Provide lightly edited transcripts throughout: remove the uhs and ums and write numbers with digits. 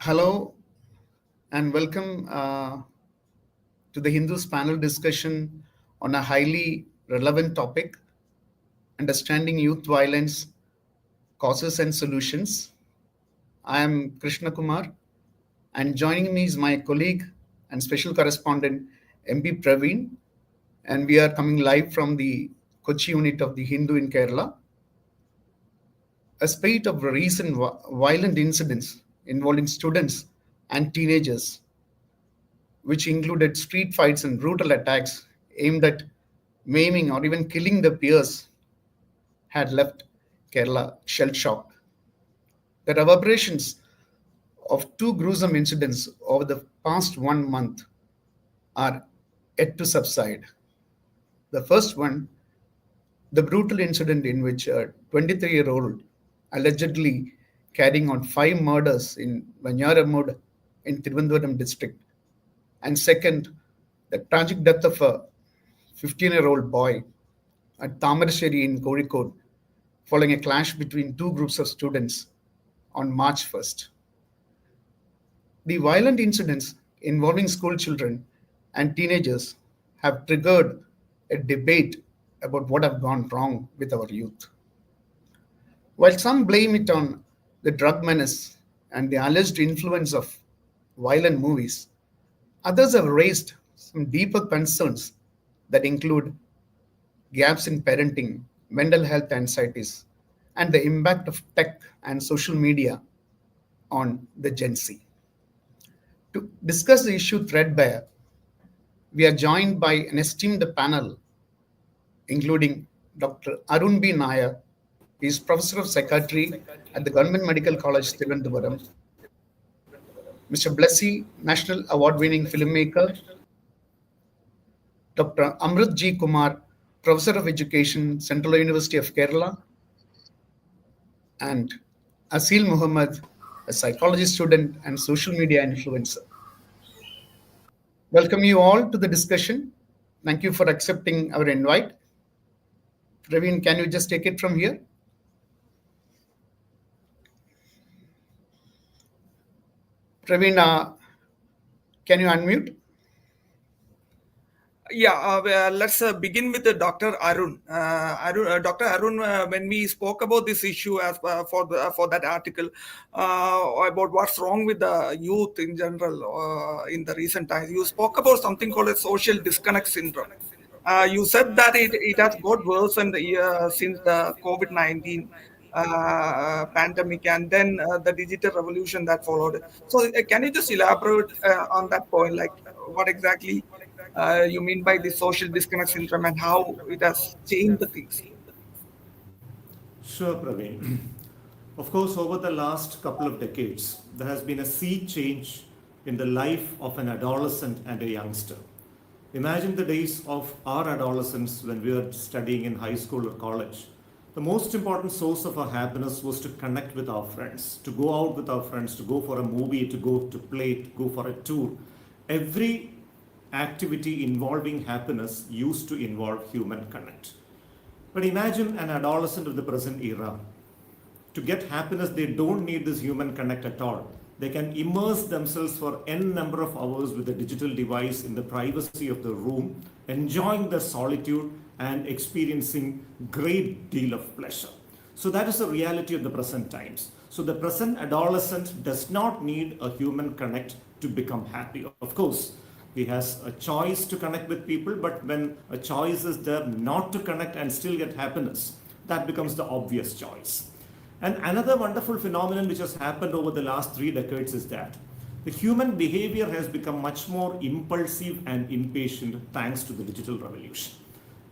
Hello and welcome to the Hindus panel discussion on a highly relevant topic, understanding youth violence, causes and solutions. I am Krishna Kumar, and joining me is my colleague and special correspondent MB Praveen, and we are coming live from the Kochi unit of the Hindu in Kerala. A spate of recent violent incidents involving students and teenagers, which included street fights and brutal attacks aimed at maiming or even killing the peers, had left Kerala shell shocked. The reverberations of two gruesome incidents over the past 1 month are yet to subside. The first one, the brutal incident in which a 23-year-old allegedly carrying out 5 murders in Vanyaramud in Tirunelveli district. And second, the tragic death of a 15-year-old boy at Tamarasheri in Kozhikode following a clash between two groups of students on March 1st. The violent incidents involving school children and teenagers have triggered a debate about what have gone wrong with our youth. While some blame it on the drug menace and the alleged influence of violent movies, others have raised some deeper concerns that include gaps in parenting, mental health anxieties, and the impact of tech and social media on the Gen Z. To discuss the issue threadbare, we are joined by an esteemed panel, including Dr. Arun B. Nair. He is Professor of Psychiatry at the Government Medical College, Tirunelveli. Mr. Blessy, National Award-winning filmmaker. Dr. Amruth G. Kumar, Professor of Education, Central University of Kerala. And Aseel Muhammed, a psychology student and social media influencer. Welcome you all to the discussion. Thank you for accepting our invite. Praveen, can you just take it from here? Praveen, can you unmute? Let's begin with Dr. Arun. Dr. Arun, when we spoke about this issue as for that article about what's wrong with the youth in general in the recent times, you spoke about something called a social disconnect syndrome. You said that it has got worse since the COVID-19 pandemic and then the digital revolution that followed. So, can you just elaborate on that point, like what exactly you mean by the social disconnect syndrome and how it has changed the things? Sure, Praveen. Of course, over the last couple of decades, there has been a sea change in the life of an adolescent and a youngster. Imagine the days of our adolescence when we were studying in high school or college. The most important source of our happiness was to connect with our friends, to go out with our friends, to go for a movie, to go to play, to go for a tour. Every activity involving happiness used to involve human connect. But imagine an adolescent of the present era. To get happiness, they don't need this human connect at all. They can immerse themselves for n number of hours with a digital device in the privacy of the room, enjoying their solitude and experiencing great deal of pleasure. So that is the reality of the present times. So the present adolescent does not need a human connect to become happy. Of course, he has a choice to connect with people, but when a choice is there not to connect and still get happiness, that becomes the obvious choice. And another wonderful phenomenon which has happened over the last 3 decades is that the human behavior has become much more impulsive and impatient thanks to the digital revolution.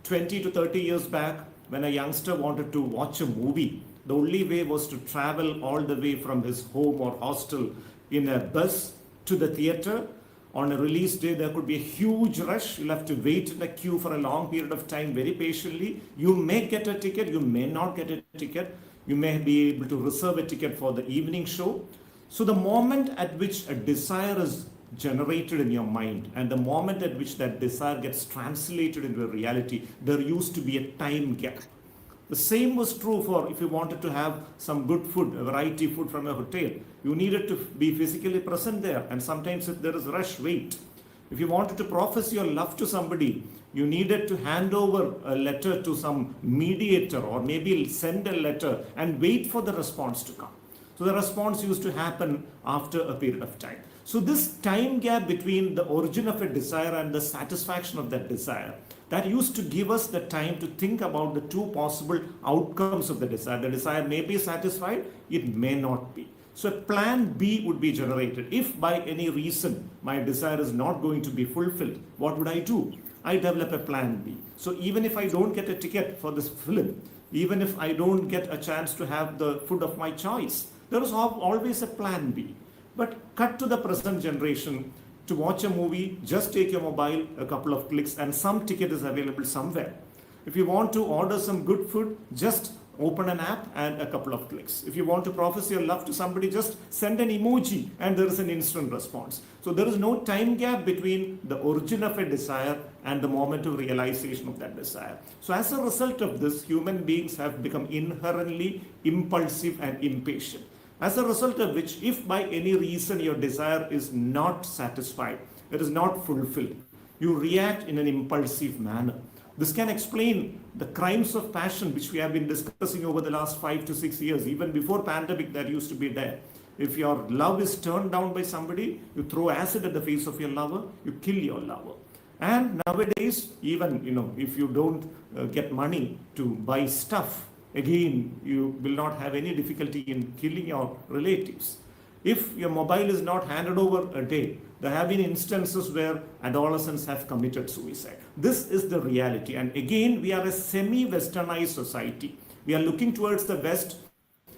20 to 30 years back, when a youngster wanted to watch a movie, the only way was to travel all the way from his home or hostel in a bus to the theater. On a release day, there could be a huge rush. You'll have to wait in a queue for a long period of time very patiently. You may get a ticket, you may not get a ticket. You may be able to reserve a ticket for the evening show. So the moment at which a desire is generated in your mind and the moment at which that desire gets translated into a reality, there used to be a time gap. The same was true for if you wanted to have some good food, a variety food from a hotel. You needed to be physically present there, and sometimes if there is rush, wait. If you wanted to profess your love to somebody, you needed to hand over a letter to some mediator or maybe send a letter and wait for the response to come. So the response used to happen after a period of time. So this time gap between the origin of a desire and the satisfaction of that desire, that used to give us the time to think about the two possible outcomes of the desire. The desire may be satisfied, it may not be. So a plan B would be generated. If by any reason my desire is not going to be fulfilled, what would I do? I develop a plan B. So even if I don't get a ticket for this film, even if I don't get a chance to have the food of my choice, there is always a plan B. But cut to the present generation, to watch a movie, just take your mobile, a couple of clicks, and some ticket is available somewhere. If you want to order some good food, just open an app and a couple of clicks. If you want to profess your love to somebody, just send an emoji and there is an instant response. So there is no time gap between the origin of a desire and the moment of realization of that desire. So as a result of this, human beings have become inherently impulsive and impatient. As a result of which, if by any reason your desire is not satisfied, it is not fulfilled, you react in an impulsive manner. This can explain the crimes of passion which we have been discussing over the last 5 to 6 years. Even before pandemic, that used to be there. If your love is turned down by somebody, you throw acid at the face of your lover, you kill your lover. And nowadays, even if you don't get money to buy stuff, again, you will not have any difficulty in killing your relatives. If your mobile is not handed over a day, there have been instances where adolescents have committed suicide. This is the reality. And again, we are a semi-westernized society. We are looking towards the West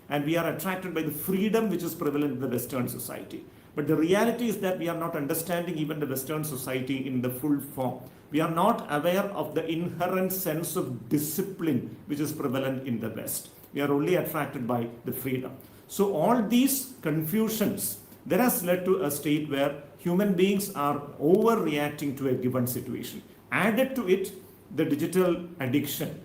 and we are attracted by the freedom which is prevalent in the Western society. But the reality is that we are not understanding even the Western society in the full form. We are not aware of the inherent sense of discipline which is prevalent in the West. We are only attracted by the freedom. So all these confusions, that has led to a state where human beings are overreacting to a given situation. Added to it, the digital addiction,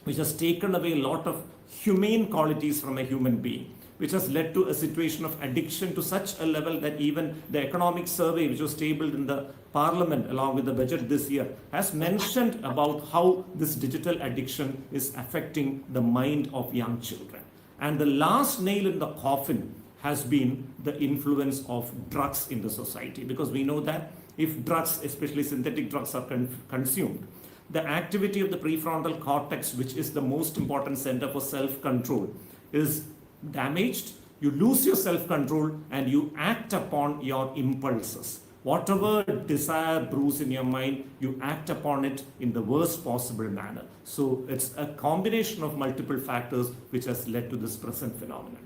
which has taken away a lot of humane qualities from a human being, which has led to a situation of addiction to such a level that even the economic survey, which was tabled in the parliament along with the budget this year, has mentioned about how this digital addiction is affecting the mind of young children. And the last nail in the coffin has been the influence of drugs in the society, because we know that if drugs, especially synthetic drugs, are consumed, the activity of the prefrontal cortex, which is the most important center for self-control, is damaged. You lose your self-control and you act upon your impulses. Whatever desire brews in your mind, you act upon it in the worst possible manner. So it's a combination of multiple factors which has led to this present phenomenon.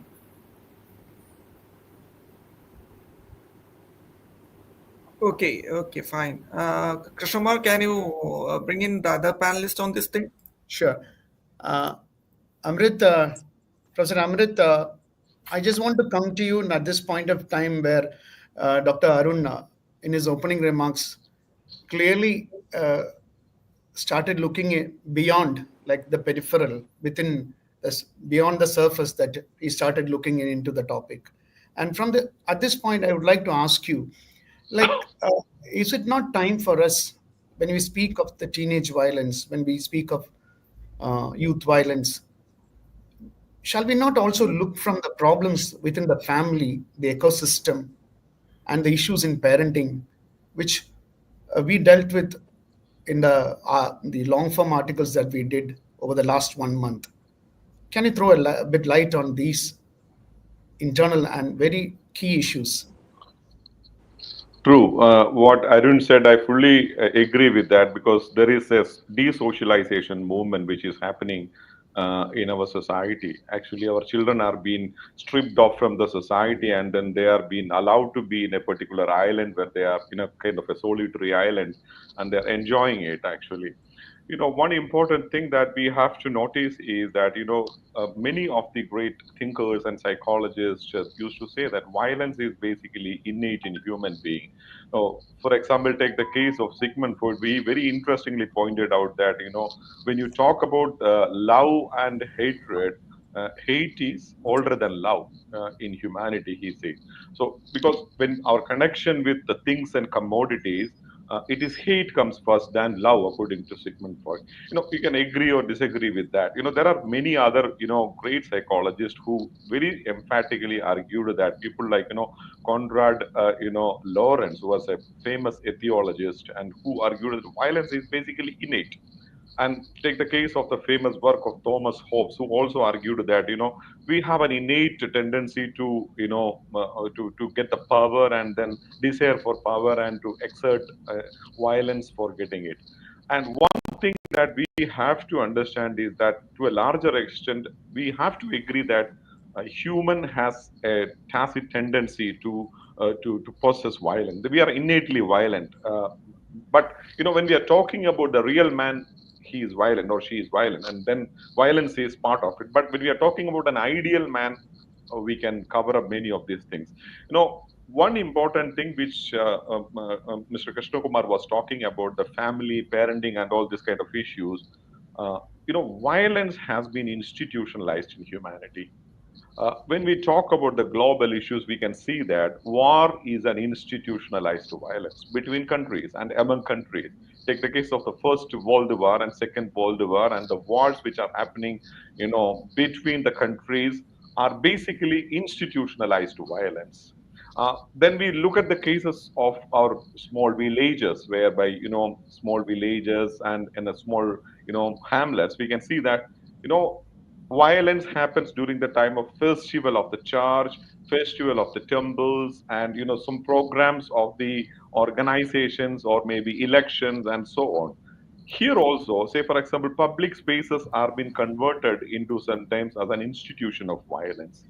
Okay, fine. Krishna, can you bring in the other panelist on this thing? Sure. Amruth, Professor Amruth, I just want to come to you at this point of time where Dr. Arun, in his opening remarks, clearly started looking beyond, like the peripheral, within this, beyond the surface, that he started looking into the topic. And at this point, I would like to ask you, like, is it not time for us, when we speak of the teenage violence, when we speak of youth violence, shall we not also look from the problems within the family, the ecosystem, and the issues in parenting, which we dealt with in the long form articles that we did over the last 1 month? Can you throw a bit light on these internal and very key issues? True. What Arun said, I fully agree with that, because there is a desocialization movement which is happening in our society. Actually, our children are being stripped off from the society, and then they are being allowed to be in a particular island where they are in a kind of a solitary island, and they're enjoying it actually. One important thing that we have to notice is that, many of the great thinkers and psychologists just used to say that violence is basically innate in human being. For example, take the case of Sigmund Freud. We very interestingly pointed out that, when you talk about love and hatred, hate is older than love in humanity, he says. So, because when our connection with the things and commodities, it is hate comes first than love, according to Sigmund Freud. You can agree or disagree with that. There are many other, great psychologists who very emphatically argued that people like, Conrad, Lawrence, who was a famous etiologist, and who argued that violence is basically innate. And take the case of the famous work of Thomas Hobbes, who also argued that, we have an innate tendency to, to get the power and then desire for power and to exert violence for getting it. And one thing that we have to understand is that, to a larger extent, we have to agree that a human has a tacit tendency to possess violence. We are innately violent. But when we are talking about the real man, he is violent or she is violent, and then violence is part of it. But when we are talking about an ideal man, we can cover up many of these things. One important thing which Mr. Krishna Kumar was talking about, the family, parenting, and all these kind of issues. Violence has been institutionalized in humanity. When we talk about the global issues, we can see that war is an institutionalized violence between countries and among countries. Take the case of the First World War and Second World War, and the wars which are happening, between the countries are basically institutionalized violence. Then we look at the cases of our small villages, whereby, small villages and in a small, hamlets, we can see that, violence happens during the time of festival of the church, festival of the temples, and, some programs of the organizations, or maybe elections and so on. Here also, say for example, public spaces are being converted into sometimes as an institution of violence.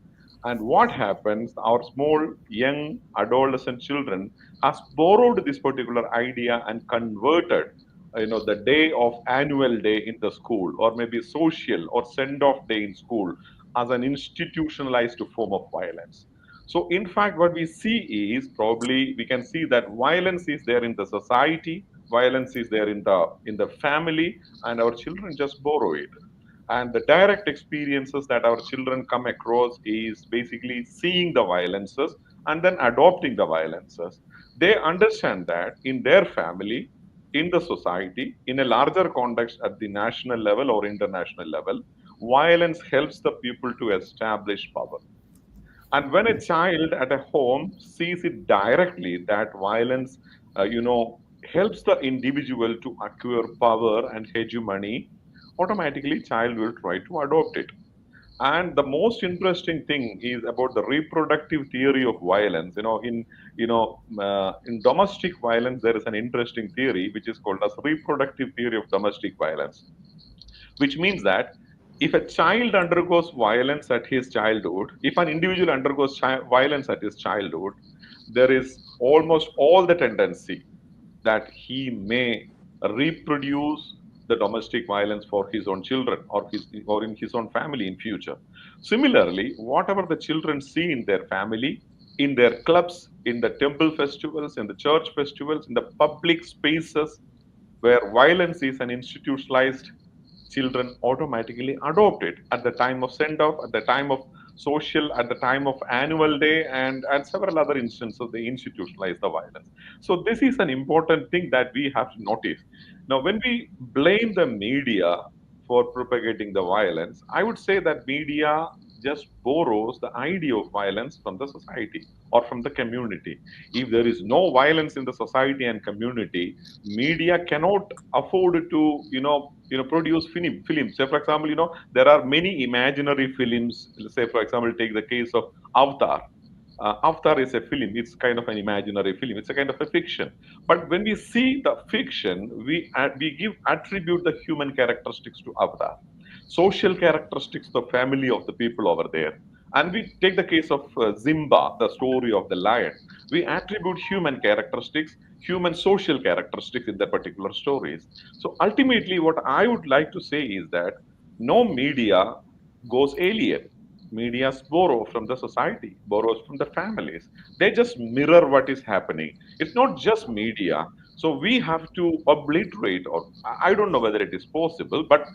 And what happens, our small young adolescent children has borrowed this particular idea and converted, the day of annual day in the school, or maybe social or send off day in school, as an institutionalized form of violence. So in fact, what we see is, probably we can see that violence is there in the society, violence is there in the family, and our children just borrow it. And the direct experiences that our children come across is basically seeing the violences and then adopting the violences. They understand that in their family, in the society, in a larger context at the national level or international level, violence helps the people to establish power. And when a child at a home sees it directly, that violence, helps the individual to acquire power and hegemony, automatically child will try to adopt it. And the most interesting thing is about the reproductive theory of violence. In domestic violence, there is an interesting theory which is called as reproductive theory of domestic violence, which means that if a child undergoes violence at his childhood, if an individual undergoes violence at his childhood, there is almost all the tendency that he may reproduce the domestic violence for his own children, or in his own family in future. Similarly, whatever the children see in their family, in their clubs, in the temple festivals, in the church festivals, in the public spaces where violence is an institutionalized, children automatically adopt it at the time of send off, at the time of social, at the time of annual day, and several other instances they institutionalize the violence. So this is an important thing that we have to notice. Now, when we blame the media for propagating the violence, I would say that media just borrows the idea of violence from the society or from the community. If there is no violence in the society and community, media cannot afford to, produce films. Say, for example, there are many imaginary films. Say, for example, take the case of Avatar. Avatar is a film. It's kind of an imaginary film. It's a kind of a fiction. But when we see the fiction, we give attribute the human characteristics to Avatar, social characteristics, the family of the people over there. And we take the case of Simba, the story of the lion. We attribute human characteristics. human social characteristics in their particular stories. So ultimately, what I would like to say is that no media goes alien. Medias borrow from the society, borrows from the families. They just mirror what is happening. It's not just media. So we have to obliterate, or I don't know whether it is possible, but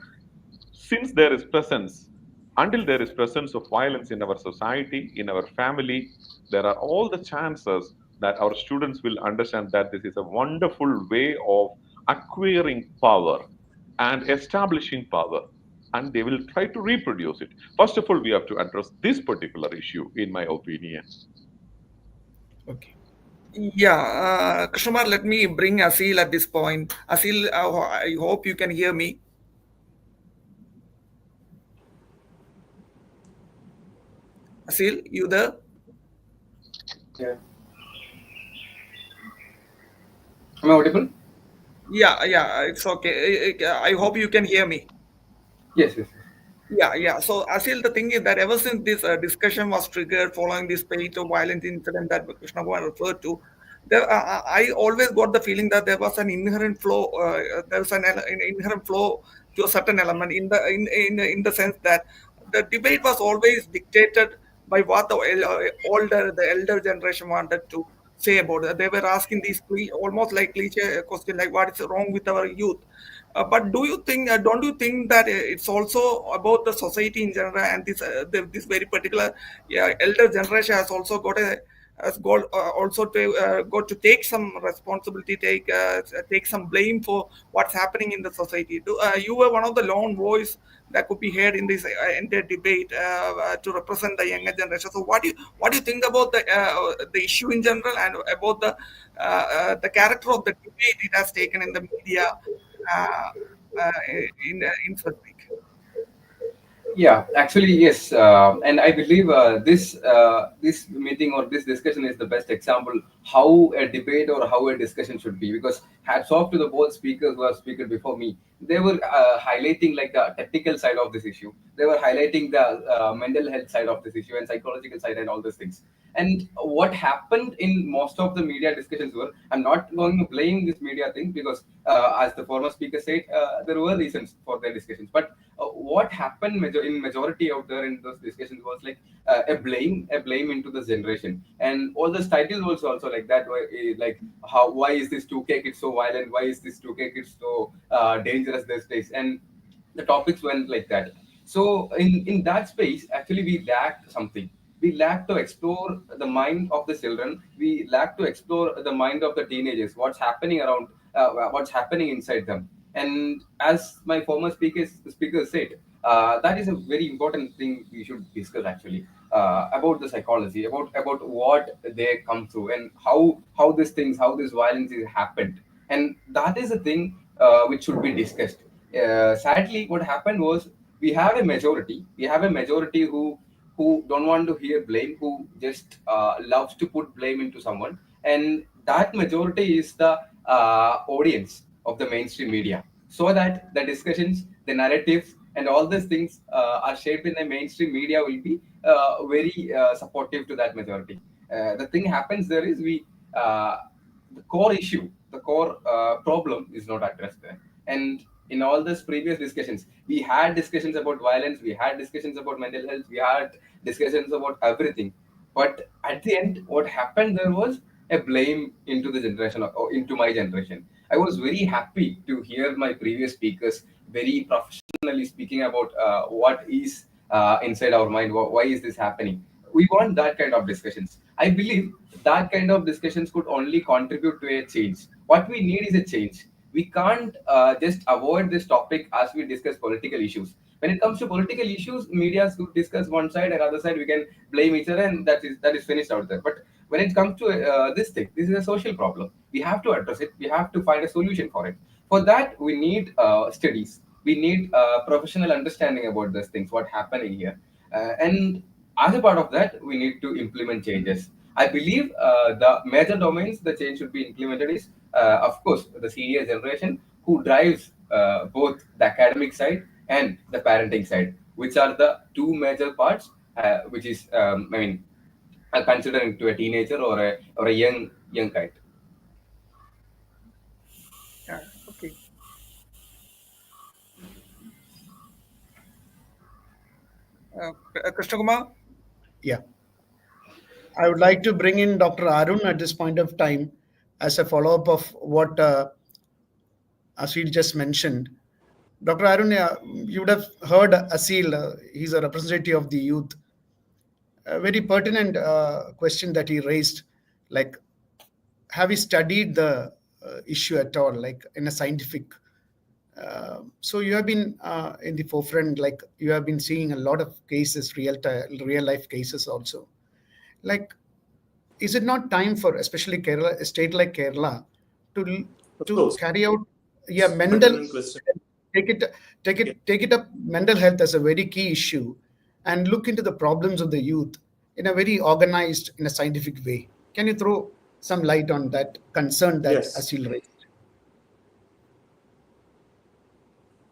since there is presence, until there is presence of violence in our society, in our family, there are all the chances that our students will understand that this is a wonderful way of acquiring power and establishing power, and they will try to reproduce it. First of all, we have to address this particular issue, in my opinion. Okay. Yeah, Krishna, let me bring Aseel at this point. Aseel, I hope you can hear me. Aseel, you there? Yeah. Am I audible? Yeah, it's okay. I hope you can hear me. Yes, yes, yes. Yeah. So, Asil, the thing is that ever since this discussion was triggered following this spate of violent incident that Krishna referred to, I always got the feeling that there was an inherent flow. There was an inherent flow to a certain element in the sense that the debate was always dictated by what the elder generation wanted to say about it. They were asking these almost like cliche question like what is wrong with our youth, but don't you think that it's also about the society in general, and this very particular, yeah, elder generation has also got to take some responsibility, take some blame for what's happening in the society. You were one of the lone voice that could be heard in this entire debate to represent the younger generation. So what do you think about the issue in general, and about the character of the debate it has taken in the media uh, in specific? Yeah, actually, yes, and I believe this meeting or this discussion is the best example how a debate or how a discussion should be. Because hats off to the both speakers who have spoken before me. They were highlighting like the technical side of this issue. They were highlighting the mental health side of this issue and psychological side and all these things. And what happened in most of the media discussions were, I'm not going to blame this media thing because, as the former speaker said, there were reasons for their discussions. But what happened in majority out there in those discussions was like a blame into the generation, and all those titles was also like that. Like why is this 2K kid so violent? Why is this 2K kid so dangerous these days? And the topics went like that. So in that space, actually, we lacked something. We lack to explore the mind of the children. We lack to explore the mind of the teenagers. What's happening around? What's happening inside them? And as my former speaker said, that is a very important thing we should discuss actually, about the psychology, about what they come through, and how these things, how this violence is happened, and that is a thing which should be discussed. Sadly, what happened was we have a majority who don't want to hear blame, who just loves to put blame into someone, and that majority is the audience of the mainstream media. So that the discussions, the narratives, and all these things are shaped in the mainstream media will be very supportive to that majority. The thing happens there is uh, the core issue, the core problem is not addressed there. And in all these previous discussions, we had discussions about violence, we had discussions about mental health, we had discussions about everything. But at the end, what happened there was a blame into the generation or into my generation. I was very happy to hear my previous speakers very professionally speaking about what is inside our mind. Why is this happening? We want that kind of discussions. I believe that kind of discussions could only contribute to a change. What we need is a change. We can't just avoid this topic as we discuss political issues. When it comes to political issues, media could discuss one side and other side. We can blame each other, and that is finished out there. But when it comes to this thing, this is a social problem. We have to address it. We have to find a solution for it. For that, we need studies. We need professional understanding about these things. What happening here, and as a part of that, we need to implement changes. I believe the major domains the change should be implemented is, of course, the senior generation who drives both the academic side and the parenting side, which are the two major parts, which is, I mean, considering to a teenager or a young kid. Krishna Kumar? Yeah. I would like to bring in Dr. Arun at this point of time as a follow-up of what Aseel just mentioned. Dr. Arun, you would have heard Aseel. He's a representative of the youth. A very pertinent question that he raised, like, have you studied the issue at all, like in a scientific? So you have been in the forefront, like you have been seeing a lot of cases, real life cases also. Like, is it not time for especially Kerala, a state like Kerala, to Of to course. carry out, yeah, mental, Pertinent question. take it up mental health as a very key issue, and look into the problems of the youth in a very organized, in a scientific way. Can you throw some light on that concern that Yes. Aseel raised?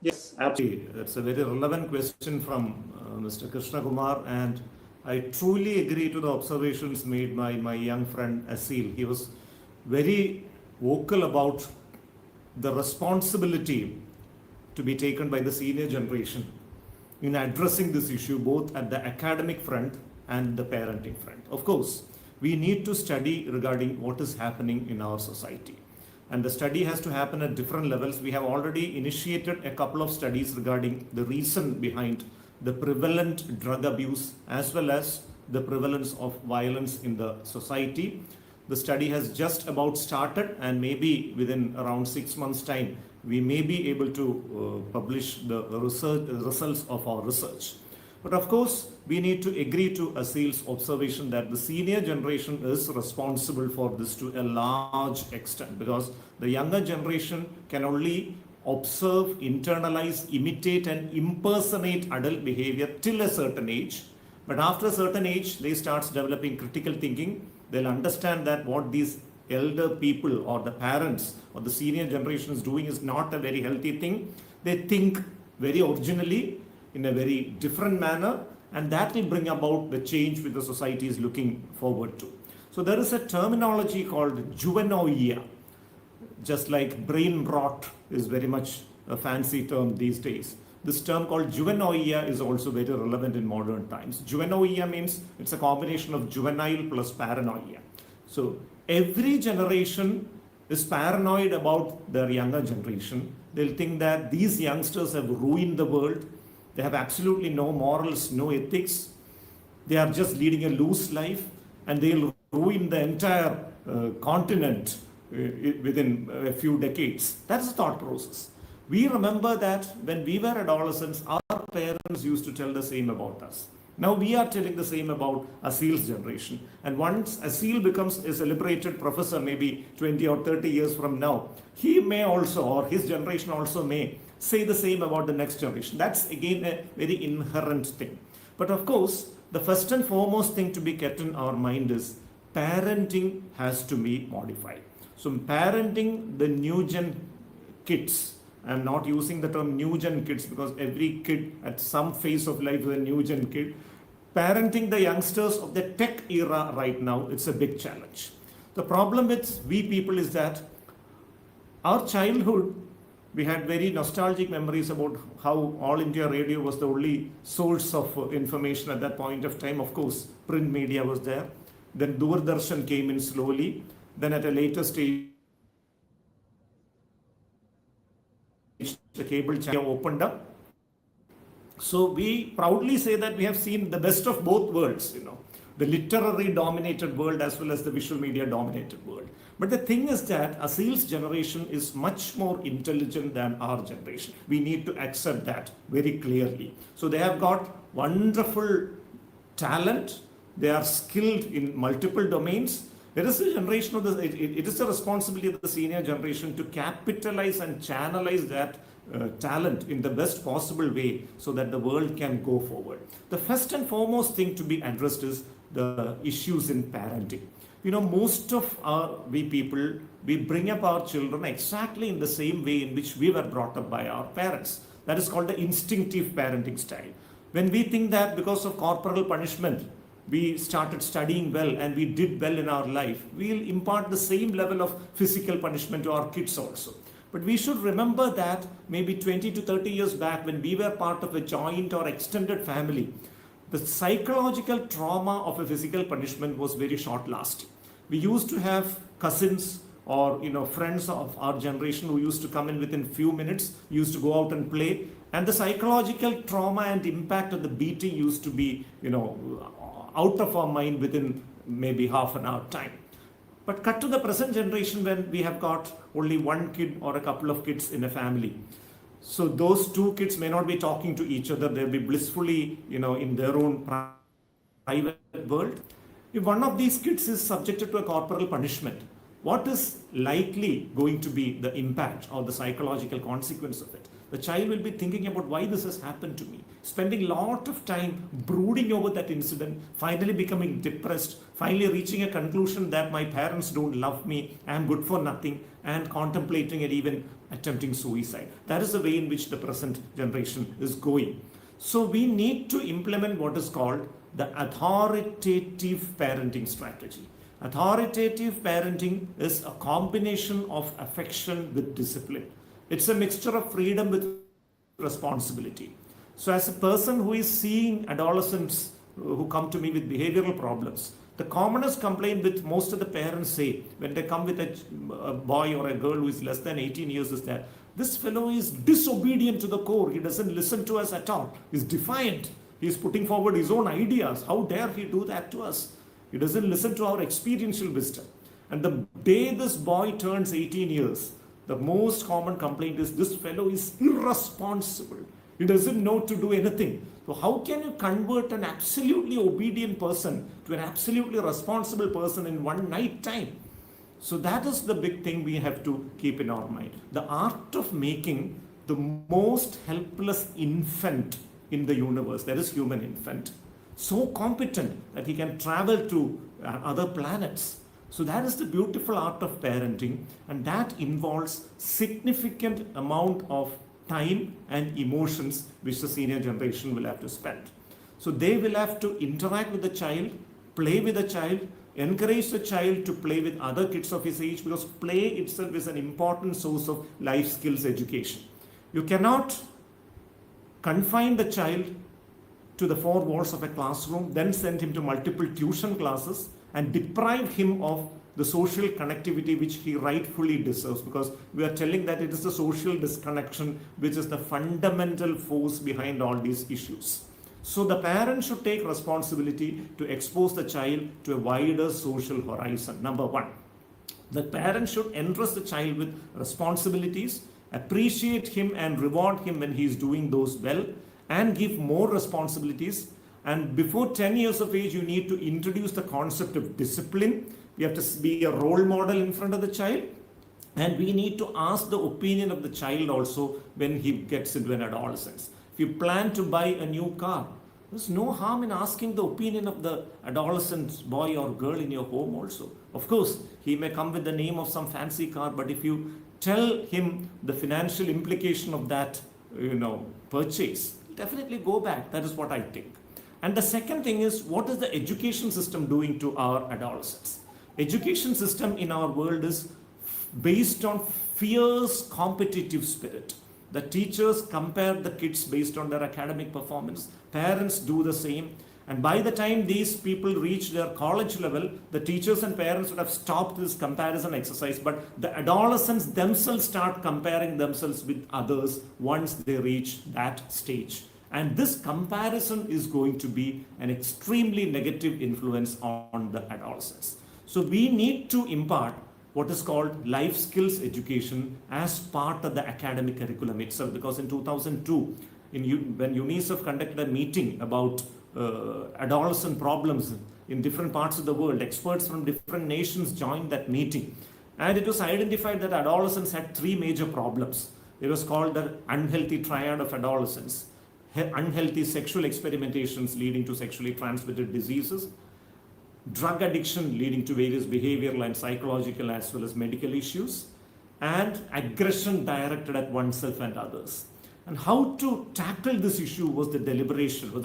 Yes, absolutely. That's a very relevant question from Mr. Krishna Kumar, and I truly agree to the observations made by my young friend Aseel. He was very vocal about the responsibility to be taken by the senior generation in addressing this issue both at the academic front and the parenting front. Of course, we need to study regarding what is happening in our society. And the study has to happen at different levels. We have already initiated a couple of studies regarding the reason behind the prevalent drug abuse as well as the prevalence of violence in the society. The study has just about started, and maybe within around 6 months' time, we may be able to publish the results of our research. But of course, we need to agree to Aseel's observation that the senior generation is responsible for this to a large extent, because the younger generation can only observe, internalize, imitate, and impersonate adult behavior till a certain age. But after a certain age, they start developing critical thinking. They'll understand that what these elder people or the parents or the senior generation is doing is not a very healthy thing. They think very originally in a very different manner, and that will bring about the change which the society is looking forward to. So there is a terminology called juvenoia, just like brain rot is very much a fancy term these days. This term called juvenoia is also very relevant in modern times. Juvenoia means it's a combination of juvenile plus paranoia. So every generation is paranoid about their younger generation. They'll think that these youngsters have ruined the world. They have absolutely no morals, no ethics. They are just leading a loose life, and they'll ruin the entire continent within a few decades. That's the thought process. We remember that when we were adolescents, our parents used to tell the same about us. Now we are telling the same about Aseel's generation. And once Aseel becomes a celebrated professor, maybe 20 or 30 years from now, he may also, or his generation also may, say the same about the next generation. That's again a very inherent thing. But of course, the first and foremost thing to be kept in our mind is parenting has to be modified. So parenting the new gen kids, I'm not using the term new gen kids because every kid at some phase of life is a new gen kid. Parenting the youngsters of the tech era right now, it's a big challenge. The problem with we people is that our childhood, we had very nostalgic memories about how All India Radio was the only source of information at that point of time. Of course, print media was there. Then Doordarshan came in slowly. Then at a later stage, the cable channel opened up. So we proudly say that we have seen the best of both worlds, the literary dominated world as well as the visual media dominated world. But the thing is that Aseel's generation is much more intelligent than our generation. We need to accept that very clearly. So they have got wonderful talent. They are skilled in multiple domains. There is a generation of it is the responsibility of the senior generation to capitalize and channelize that talent in the best possible way so that the world can go forward. The first and foremost thing to be addressed is the issues in parenting. Most of we people, we bring up our children exactly in the same way in which we were brought up by our parents. That is called the instinctive parenting style. When we think that because of corporal punishment, we started studying well and we did well in our life, we'll impart the same level of physical punishment to our kids also. But we should remember that maybe 20 to 30 years back, when we were part of a joint or extended family, The psychological trauma of a physical punishment was very short lasting. We used to have cousins or friends of our generation who used to come in within few minutes, used to go out and play, and the psychological trauma and impact of the beating used to be out of our mind within maybe half an hour time. But cut to the present generation when we have got only one kid or a couple of kids in a family. So those two kids may not be talking to each other, they'll be blissfully in their own private world. If one of these kids is subjected to a corporal punishment, what is likely going to be the impact or the psychological consequence of it? The child will be thinking about why this has happened to me, spending a lot of time brooding over that incident, finally becoming depressed, finally reaching a conclusion that my parents don't love me, I am good for nothing, and contemplating and even attempting suicide. That is the way in which the present generation is going. So we need to implement what is called the authoritative parenting strategy. Authoritative parenting is a combination of affection with discipline. It's a mixture of freedom with responsibility. So as a person who is seeing adolescents who come to me with behavioral problems, the commonest complaint with most of the parents say when they come with a boy or a girl who is less than 18 years is that this fellow is disobedient to the core. He doesn't listen to us at all. He's defiant. He's putting forward his own ideas. How dare he do that to us? He doesn't listen to our experiential wisdom. And the day this boy turns 18 years, the most common complaint is this fellow is irresponsible. He doesn't know to do anything. So how can you convert an absolutely obedient person to an absolutely responsible person in one night time? So that is the big thing we have to keep in our mind. The art of making the most helpless infant in the universe, that is human infant, so competent that he can travel to other planets. So that is the beautiful art of parenting, and that involves significant amount of time and emotions which the senior generation will have to spend. So they will have to interact with the child, play with the child, encourage the child to play with other kids of his age, because play itself is an important source of life skills education. You cannot confine the child to the four walls of a classroom, then send him to multiple tuition classes and deprive him of the social connectivity which he rightfully deserves, because we are telling that it is the social disconnection which is the fundamental force behind all these issues. So the parent should take responsibility to expose the child to a wider social horizon. Number one, the parent should entrust the child with responsibilities, appreciate him and reward him when he is doing those well, and give more responsibilities. And before 10 years of age, you need to introduce the concept of discipline. We have to be a role model in front of the child. And we need to ask the opinion of the child also when he gets into an adolescence. If you plan to buy a new car, there's no harm in asking the opinion of the adolescent boy or girl in your home also. Of course, he may come with the name of some fancy car, but if you tell him the financial implication of that, purchase, definitely go back. That is what I think. And the second thing is, what is the education system doing to our adolescents? Education system in our world is based on fierce competitive spirit. The teachers compare the kids based on their academic performance. Parents do the same. And by the time these people reach their college level, the teachers and parents would have stopped this comparison exercise. But the adolescents themselves start comparing themselves with others once they reach that stage. And this comparison is going to be an extremely negative influence on the adolescents. So we need to impart what is called life skills education as part of the academic curriculum itself. Because in 2002, when UNICEF conducted a meeting about adolescent problems in different parts of the world, experts from different nations joined that meeting. And it was identified that adolescents had three major problems. It was called the unhealthy triad of adolescence. Unhealthy sexual experimentations leading to sexually transmitted diseases, drug addiction leading to various behavioral and psychological as well as medical issues, and aggression directed at oneself and others. And how to tackle this issue was the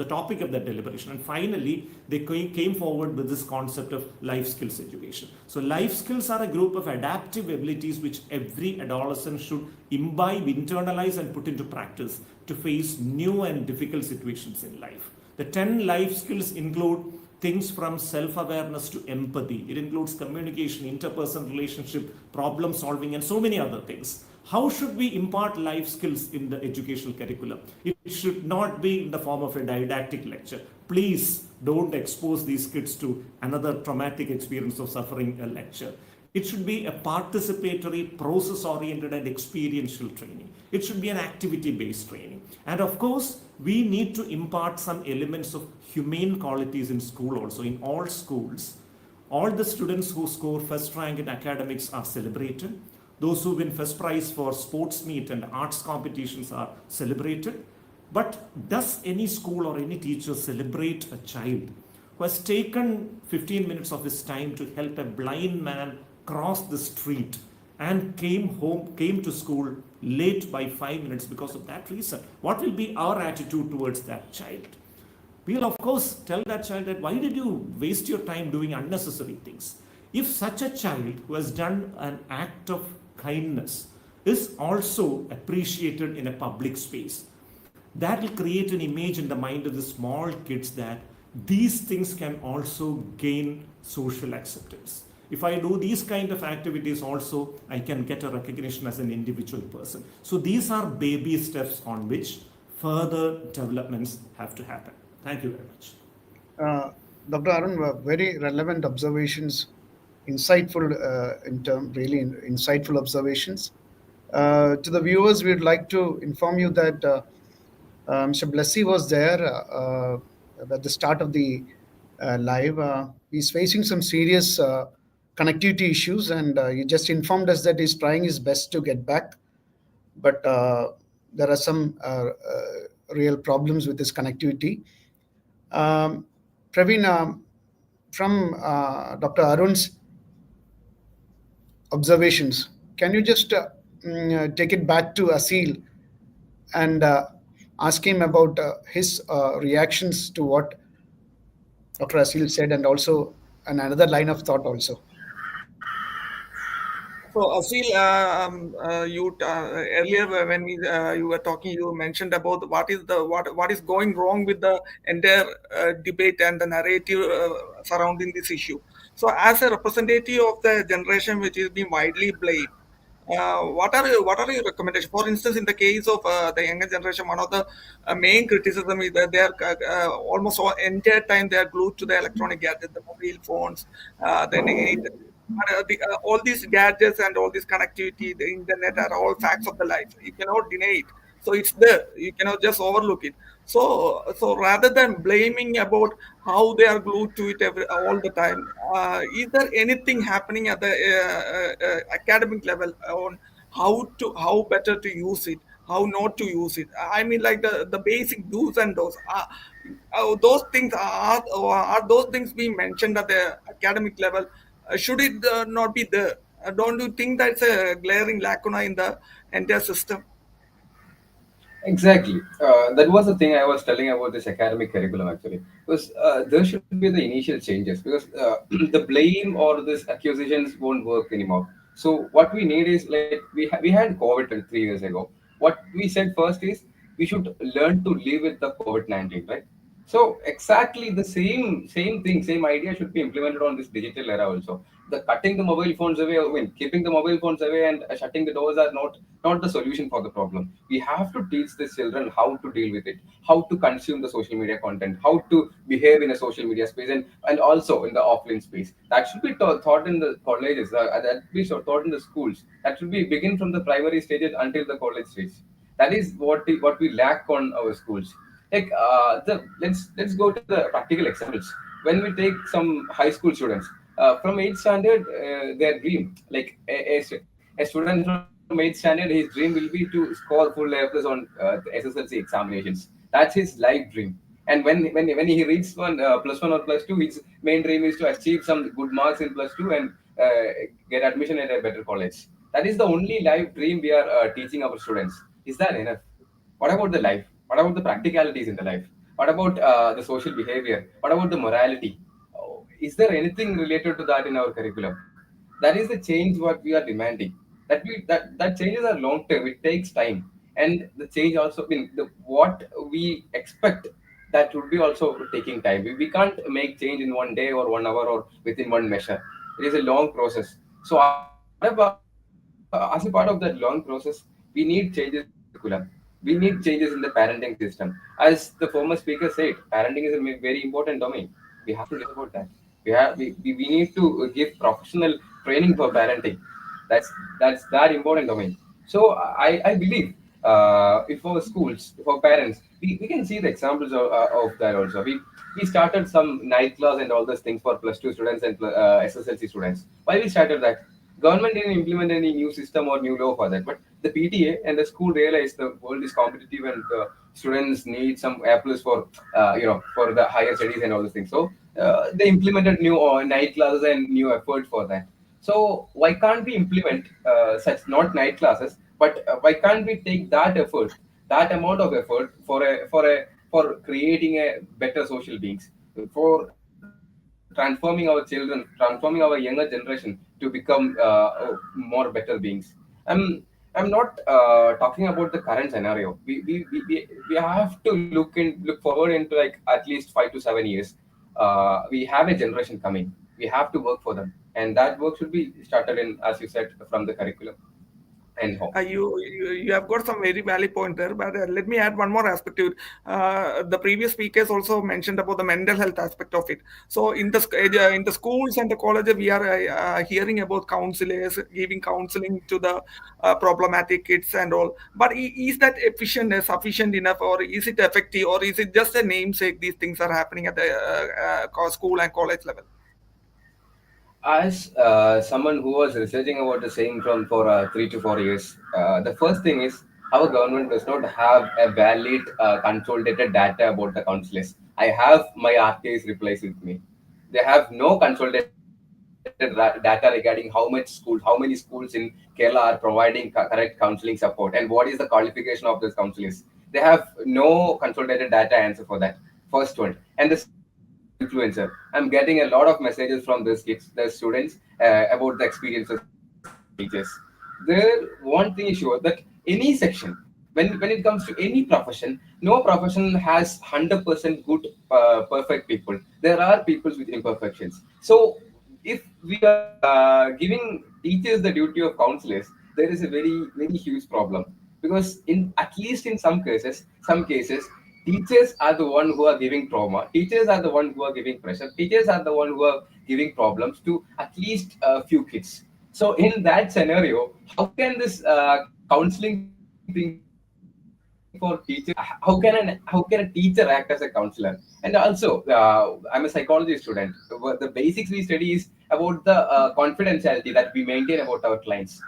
topic of the deliberation. And finally, they came forward with this concept of life skills education. So life skills are a group of adaptive abilities which every adolescent should imbibe, internalize, and put into practice to face new and difficult situations in life. The 10 life skills include things from self-awareness to empathy. It includes communication, interpersonal relationship, problem solving, and so many other things. How should we impart life skills in the educational curriculum? It should not be in the form of a didactic lecture. Please don't expose these kids to another traumatic experience of suffering a lecture. It should be a participatory, process oriented, and experiential training. It should be an activity based training. And of course, we need to impart some elements of humane qualities in school also. In all schools, all the students who score first rank in academics are celebrated. Those who win first prize for sports meet and arts competitions are celebrated. But does any school or any teacher celebrate a child who has taken 15 minutes of his time to help a blind man cross the street and came to school late by 5 minutes because of that reason? What will be our attitude towards that child? We will, of course, tell that child that why did you waste your time doing unnecessary things? If such a child who has done an act of kindness is also appreciated in a public space, that will create an image in the mind of the small kids that these things can also gain social acceptance. If I do these kind of activities also, I can get a recognition as an individual person. So these are baby steps on which further developments have to happen. Thank you very much. Dr. Arun, very relevant observations, insightful really insightful observations. To the viewers, we'd like to inform you that Mr. Blessy was there at the start of the live. He's facing some serious connectivity issues, and he just informed us that he's trying his best to get back, but there are some real problems with his connectivity. Praveen, from Dr. Arun's observations, can you just take it back to Aseel and ask him about his reactions to what Dr. Aseel said, and also another line of thought also. So, Aseel, you earlier when you were talking, you mentioned about what is going wrong with the entire debate and the narrative surrounding this issue. So, as a representative of the generation which is being widely blamed, what are your recommendations? For instance, in the case of the younger generation, one of the main criticism is that they are almost all entire time they are glued to the electronic gadgets, the mobile phones, then all these gadgets and all this connectivity, the internet are all facts of the life. You cannot deny it. So it's there. You cannot just overlook it. So rather than blaming about how they are glued to it all the time, is there anything happening at the academic level on how better to use it, how not to use it? I mean, like the basic do's and don'ts. Those things are those things being mentioned at the academic level? Should it not be there? Don't you think that's a glaring lacuna in the entire system? Exactly. That was the thing I was telling about this academic curriculum actually. Because there should be the initial changes because the blame or this accusations won't work anymore. So what we need is like we had COVID 3 years ago. What we said first is we should learn to live with the COVID-19, right? So exactly the same thing, same idea should be implemented on this digital era also. The cutting the mobile phones away, I mean, keeping the mobile phones away and shutting the doors are not the solution for the problem. We have to teach the children how to deal with it, how to consume the social media content, how to behave in a social media space, and also in the offline space. That should be taught in the colleges. That should be taught in the schools. That should be begin from the primary stages until the college stage. That is what we lack on our schools. Like let's go to the practical examples. When we take some high school students from 8th standard, their dream, like a student from 8th standard, his dream will be to score full A plus on the SSLC examinations. That's his life dream. And when he reaches +1 or +2, his main dream is to achieve some good marks in +2 and get admission at a better college. That is the only life dream we are teaching our students. Is that enough? What about the life? What about the practicalities in the life? What about the social behavior? What about the morality? Is there anything related to that in our curriculum? That is the change what we are demanding. That changes are long term. It takes time, and the change also. I mean, what we expect that would be also taking time. We can't make change in 1 day or 1 hour or within one measure. It is a long process. So as a part of that long process, we need changes in the curriculum. We need changes in the parenting system. As the former speaker said, parenting is a very important domain. We have to discuss about that. We need to give professional training for parenting. That's that important domain. So I believe if our schools, if our parents, we can see the examples of that also. We started some night class and all those things for plus 2 students and SSLC students. Why we started that? Government didn't implement any new system or new law for that, but the PTA and the school realized the world is competitive and students need some A plus for for the higher studies and all those things. So they implemented new night classes and new effort for that. So why can't we implement such not night classes, but why can't we take that effort, that amount of effort for creating a better social beings, for transforming our children, transforming our younger generation to become more better beings. I'm not talking about the current scenario. We have to look forward into like at least 5 to 7 years. We have a generation coming. We have to work for them, and that work should be started in, as you said, from the curriculum and home. You have got some very valid point there, but let me add one more aspect to it. The previous speakers also mentioned about the mental health aspect of it. So in the schools and the colleges, we are hearing about counselors giving counseling to the problematic kids and all. But is that efficient, sufficient enough, or is it effective, or is it just a namesake? These things are happening at the school and college level. As someone who was researching about the same from for 3 to 4 years, the first thing is our government does not have a valid consolidated data about the counselors. I have my RTI's replies with me. They have no consolidated data regarding how many schools in Kerala are providing correct counseling support and what is the qualification of those counselors. They have no consolidated data answer for that. First one. And the second is influencer. I'm getting a lot of messages from these kids, the students, about the experiences of teachers. There, one thing is sure that any section, when it comes to any profession, no profession has 100% good, perfect people. There are people with imperfections. So, if we are giving teachers the duty of counselors, there is a very huge problem because in at least in some cases teachers are the one who are giving trauma, teachers are the one who are giving pressure, teachers are the one who are giving problems to at least a few kids. So in that scenario, how can this counseling thing for teachers be effective? How can a teacher act as a counselor? And also, I'm a psychology student. The basics we study is about the confidentiality that we maintain about our clients.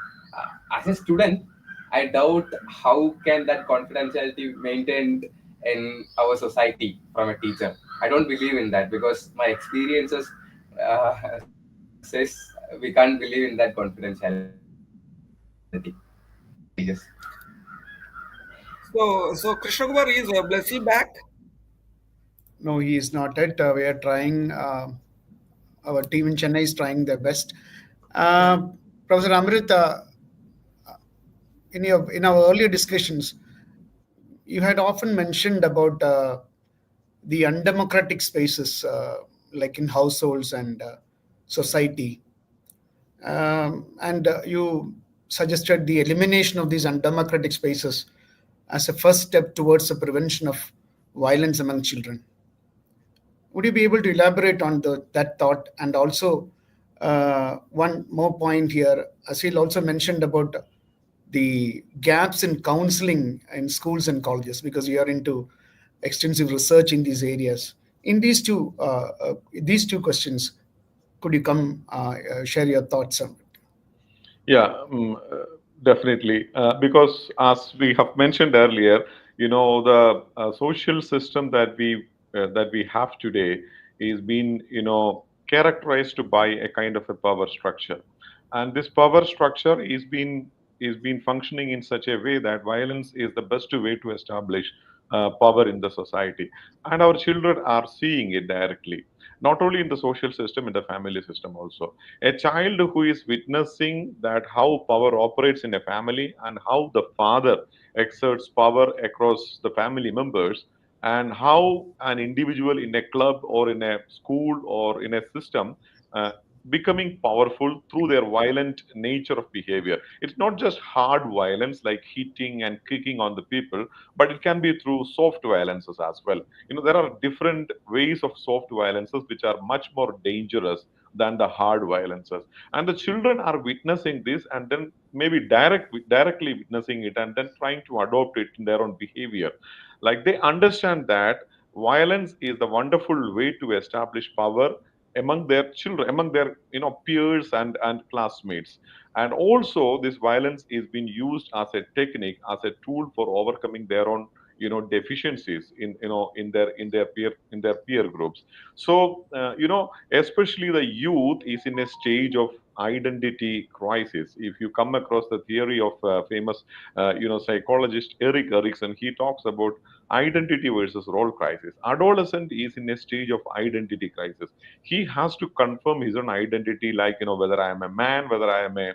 As a student, I doubt how can that confidentiality maintained in our society from a teacher. I don't believe in that because my experiences says we can't believe in that confidentiality from the teachers. So Krishna Kumar is Blessy back. No, he is not yet. We are trying. Our team in Chennai is trying their best. Yeah. Professor Amruth, in our earlier discussions, you had often mentioned about the undemocratic spaces, like in households and society, and you suggested the elimination of these undemocratic spaces as a first step towards the prevention of violence among children. Would you be able to elaborate on that thought? And also, one more point here, Aseel also mentioned about the gaps in counseling in schools and colleges, because you are into extensive research in these areas. In these two questions, could you come share your thoughts on it? Yeah, definitely. Because as we have mentioned earlier, the social system that we have today is being, characterized by a kind of a power structure, and this power structure is been functioning in such a way that violence is the best way to establish power in the society, and our children are seeing it directly, not only in the social system, in the family system also. A child who is witnessing that how power operates in a family and how the father exerts power across the family members, and how an individual in a club or in a school or in a system uh, becoming powerful through their violent nature of behavior. It's not just hard violence like hitting and kicking on the people, but it can be through soft violences as well. There are different ways of soft violences which are much more dangerous than the hard violences, and the children are witnessing this and then maybe directly witnessing it and then trying to adopt it in their own behavior. Like they understand that violence is the wonderful way to establish power among their children, among their peers and classmates. And also this violence is being used as a technique, as a tool for overcoming their own deficiencies in their peer groups. So especially the youth is in a stage of identity crisis. If you come across the theory of famous psychologist Erik Erikson, he talks about identity versus role crisis. Adolescent is in a stage of identity crisis. He has to confirm his own identity, like whether I am a man, whether I am a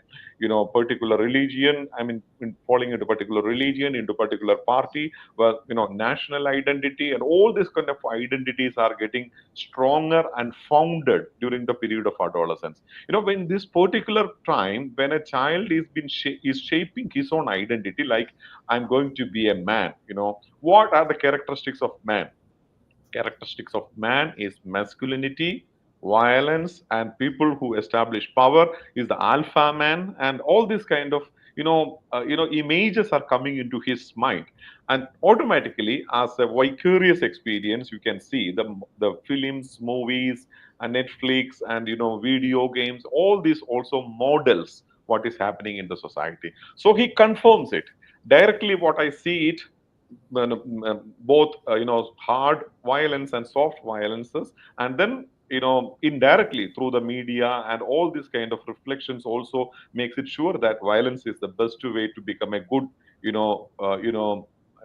particular religion, I mean falling into particular religion, into particular party, well, national identity, and all these kind of identities are getting stronger and founded during the period of adolescence. When this particular time, when a child is shaping his own identity, like I'm going to be a man, what are the characteristics of man? Characteristics of man is masculinity, violence, and people who establish power is the alpha man, and all these kind of images are coming into his mind, and automatically, as a vicarious experience, you can see the films, movies, and Netflix, and video games. All these also models what is happening in the society. So he confirms it directly. What I see it, both hard violence and soft violences, and then indirectly through the media and all these kind of reflections also makes it sure that violence is the best way to become a good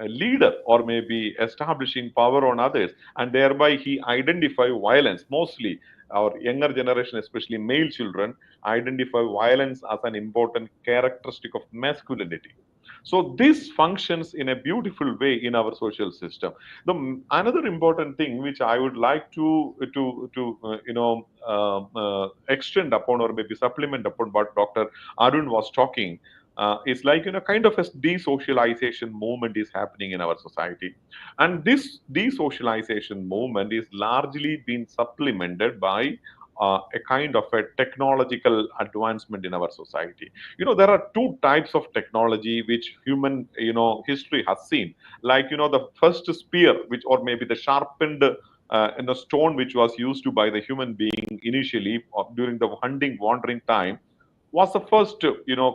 a leader, or maybe establishing power on others, and thereby he identify violence. Mostly our younger generation, especially male children, identify violence as an important characteristic of masculinity. So this functions in a beautiful way in our social system. Another important thing which I would like to extend upon, or maybe supplement upon what Dr. Arun was talking, is like kind of a desocialization movement is happening in our society, and this desocialization movement is largely being supplemented by a kind of a technological advancement in our society. There are two types of technology which human history has seen. Like the first spear, which, or maybe the sharpened stone, which was used to by the human being initially during the hunting wandering time, was the first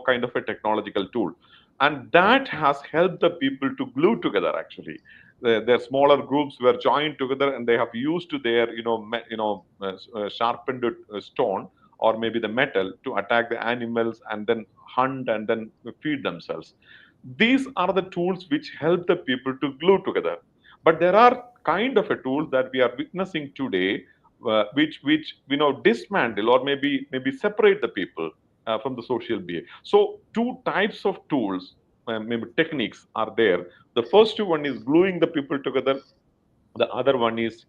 kind of a technological tool, and that has helped the people to glue together. Actually, their smaller groups were joined together, and they have used their sharpened stone, or maybe the metal, to attack the animals and then hunt and then feed themselves. These are the tools which help the people to glue together. But there are kind of a tools that we are witnessing today, which dismantle, or maybe separate the people from the social behavior. So two types of tools, maybe techniques, are there. The first one is gluing the people together. The other one is